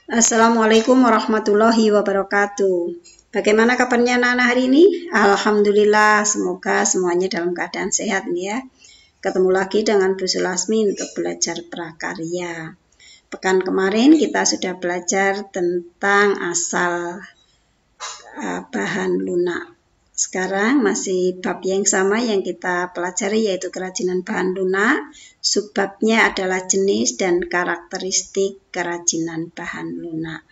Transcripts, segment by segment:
Assalamualaikum warahmatullahi wabarakatuh. Bagaimana kabarnya anak-anak hari ini? Alhamdulillah, semoga semuanya dalam keadaan sehat nih ya. Ketemu lagi dengan Bu Sulasmi untuk belajar prakarya. Pekan kemarin kita sudah belajar tentang asal bahan lunak. Sekarang masih bab yang sama yang kita pelajari, yaitu kerajinan bahan lunak. Subbabnya adalah jenis dan karakteristik kerajinan bahan lunak.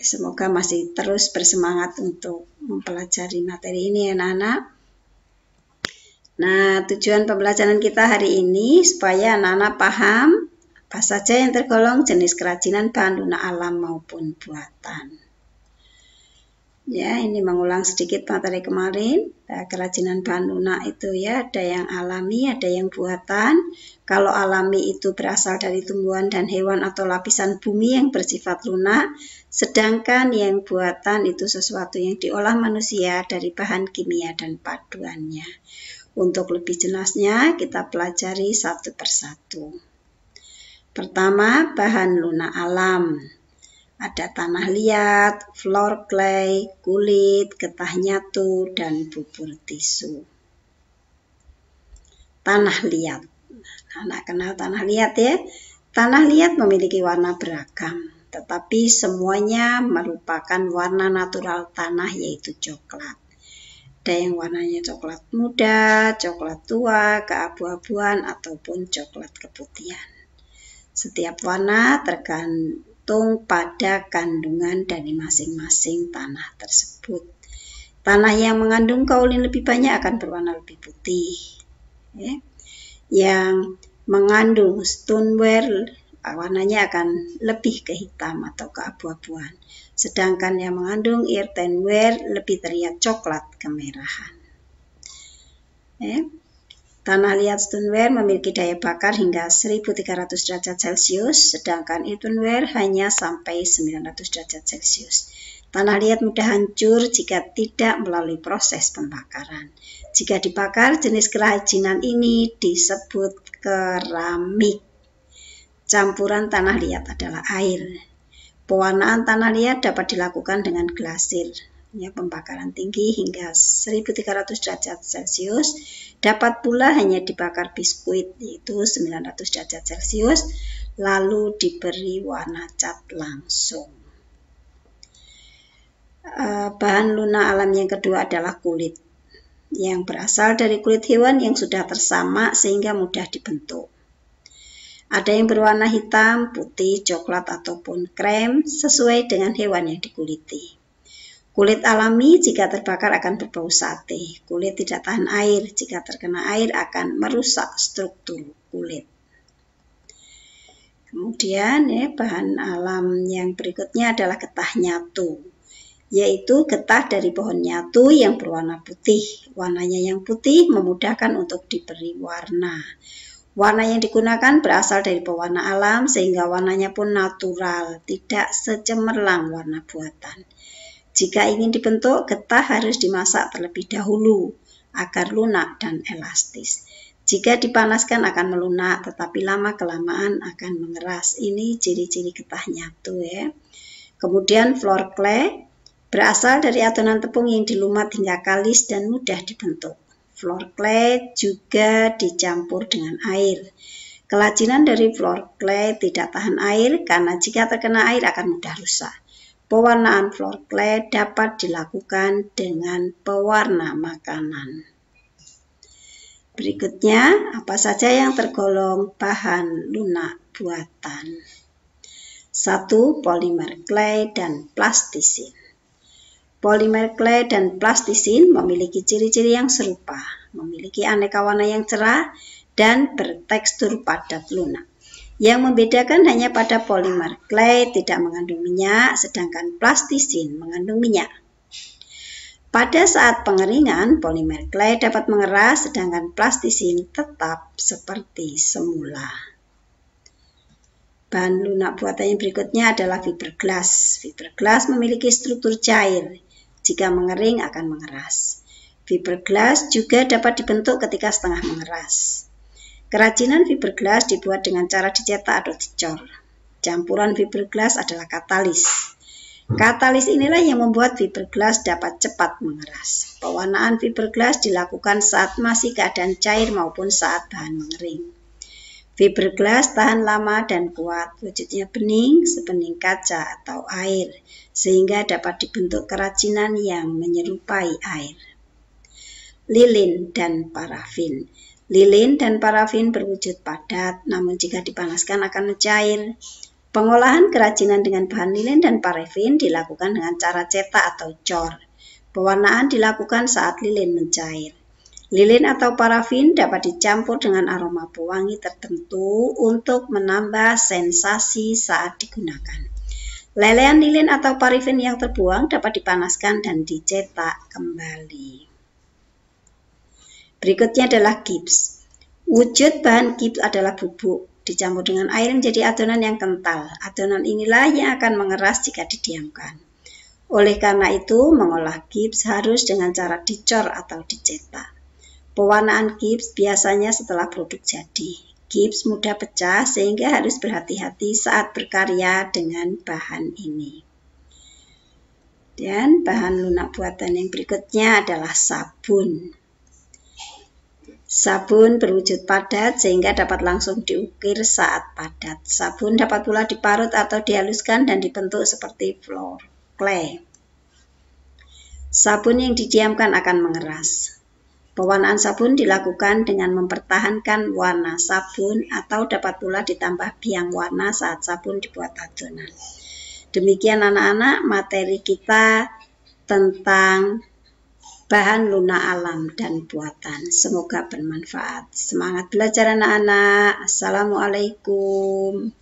Semoga masih terus bersemangat untuk mempelajari materi ini anak-anak. Nah, tujuan pembelajaran kita hari ini supaya anak-anak paham apa saja yang tergolong jenis kerajinan bahan lunak alam maupun buatan. Ya, ini mengulang sedikit materi kemarin. Nah, kerajinan bahan lunak itu ya, ada yang alami, ada yang buatan. Kalau alami itu berasal dari tumbuhan dan hewan atau lapisan bumi yang bersifat lunak, sedangkan yang buatan itu sesuatu yang diolah manusia dari bahan kimia dan paduannya. Untuk lebih jelasnya, kita pelajari satu persatu. Pertama, bahan lunak alam. Ada tanah liat, floor clay, kulit, getah nyatu, dan bubur tisu. Tanah liat. Anak kenal tanah liat ya? Tanah liat memiliki warna beragam, tetapi semuanya merupakan warna natural tanah, yaitu coklat. Ada yang warnanya coklat muda, coklat tua, keabu-abuan, ataupun coklat keputihan. Setiap warna tergantung pada kandungan dari masing-masing tanah tersebut. Tanah yang mengandung kaolin lebih banyak akan berwarna lebih putih. Ya. Yang mengandung stoneware warnanya akan lebih ke hitam atau keabu-abuan. Sedangkan yang mengandung earthenware lebih terlihat coklat kemerahan. Ya. Tanah liat stoneware memiliki daya bakar hingga 1300 derajat Celcius, sedangkan earthenware hanya sampai 900 derajat Celcius. Tanah liat mudah hancur jika tidak melalui proses pembakaran. Jika dibakar, jenis kerajinan ini disebut keramik. Campuran tanah liat adalah air. Pewarnaan tanah liat dapat dilakukan dengan glasir. Ya, pembakaran tinggi hingga 1300 derajat Celcius. Dapat pula hanya dibakar biskuit, yaitu 900 derajat Celcius, lalu diberi warna cat langsung. Bahan lunak alam yang kedua adalah kulit, yang berasal dari kulit hewan yang sudah tersamak sehingga mudah dibentuk. Ada yang berwarna hitam, putih, coklat, ataupun krem sesuai dengan hewan yang dikuliti. Kulit alami jika terbakar akan berbau sate. Kulit tidak tahan air. Jika terkena air akan merusak struktur kulit. Kemudian bahan alam yang berikutnya adalah getah nyatu, yaitu getah dari pohon nyatu yang berwarna putih. Warnanya yang putih memudahkan untuk diberi warna. Warna yang digunakan berasal dari pewarna alam sehingga warnanya pun natural, tidak secemerlang warna buatan. Jika ingin dibentuk, getah harus dimasak terlebih dahulu agar lunak dan elastis. Jika dipanaskan akan melunak, tetapi lama-kelamaan akan mengeras. Ini ciri-ciri getah nyatu ya. Kemudian floor clay berasal dari adonan tepung yang dilumat hingga kalis dan mudah dibentuk. Floor clay juga dicampur dengan air. Kerajinan dari floor clay tidak tahan air karena jika terkena air akan mudah rusak. Pewarnaan floor clay dapat dilakukan dengan pewarna makanan. Berikutnya, apa saja yang tergolong bahan lunak buatan? 1. Polimer clay dan plastisin. Polimer clay dan plastisin memiliki ciri-ciri yang serupa, memiliki aneka warna yang cerah dan bertekstur padat lunak. Yang membedakan hanya pada polimer clay tidak mengandung minyak, sedangkan plastisin mengandung minyak. Pada saat pengeringan, polimer clay dapat mengeras, sedangkan plastisin tetap seperti semula. Bahan lunak buatan yang berikutnya adalah fiberglass. Fiberglass memiliki struktur cair. Jika mengering akan mengeras. Fiberglass juga dapat dibentuk ketika setengah mengeras. Kerajinan fiberglass dibuat dengan cara dicetak atau dicor. Campuran fiberglass adalah katalis. Katalis inilah yang membuat fiberglass dapat cepat mengeras. Pewarnaan fiberglass dilakukan saat masih keadaan cair maupun saat bahan mengering. Fiberglass tahan lama dan kuat, wujudnya bening, sebening kaca atau air, sehingga dapat dibentuk kerajinan yang menyerupai air. Lilin dan parafin. Lilin dan parafin berwujud padat, namun jika dipanaskan akan mencair. Pengolahan kerajinan dengan bahan lilin dan parafin dilakukan dengan cara cetak atau cor. Pewarnaan dilakukan saat lilin mencair. Lilin atau parafin dapat dicampur dengan aroma pewangi tertentu untuk menambah sensasi saat digunakan. Lelehan lilin atau parafin yang terbuang dapat dipanaskan dan dicetak kembali. Berikutnya adalah gips. Wujud bahan gips adalah bubuk. Dicampur dengan air menjadi adonan yang kental. Adonan inilah yang akan mengeras jika didiamkan. Oleh karena itu, mengolah gips harus dengan cara dicor atau dicetak. Pewarnaan gips biasanya setelah produk jadi. Gips mudah pecah sehingga harus berhati-hati saat berkarya dengan bahan ini. Dan bahan lunak buatan yang berikutnya adalah sabun. Sabun berwujud padat sehingga dapat langsung diukir saat padat. Sabun dapat pula diparut atau dihaluskan dan dibentuk seperti floor clay. Sabun yang didiamkan akan mengeras. Pewarnaan sabun dilakukan dengan mempertahankan warna sabun atau dapat pula ditambah biang warna saat sabun dibuat adonan. Demikian anak-anak materi kita tentang bahan lunak alam dan buatan. Semoga bermanfaat. Semangat belajar anak-anak. Assalamualaikum.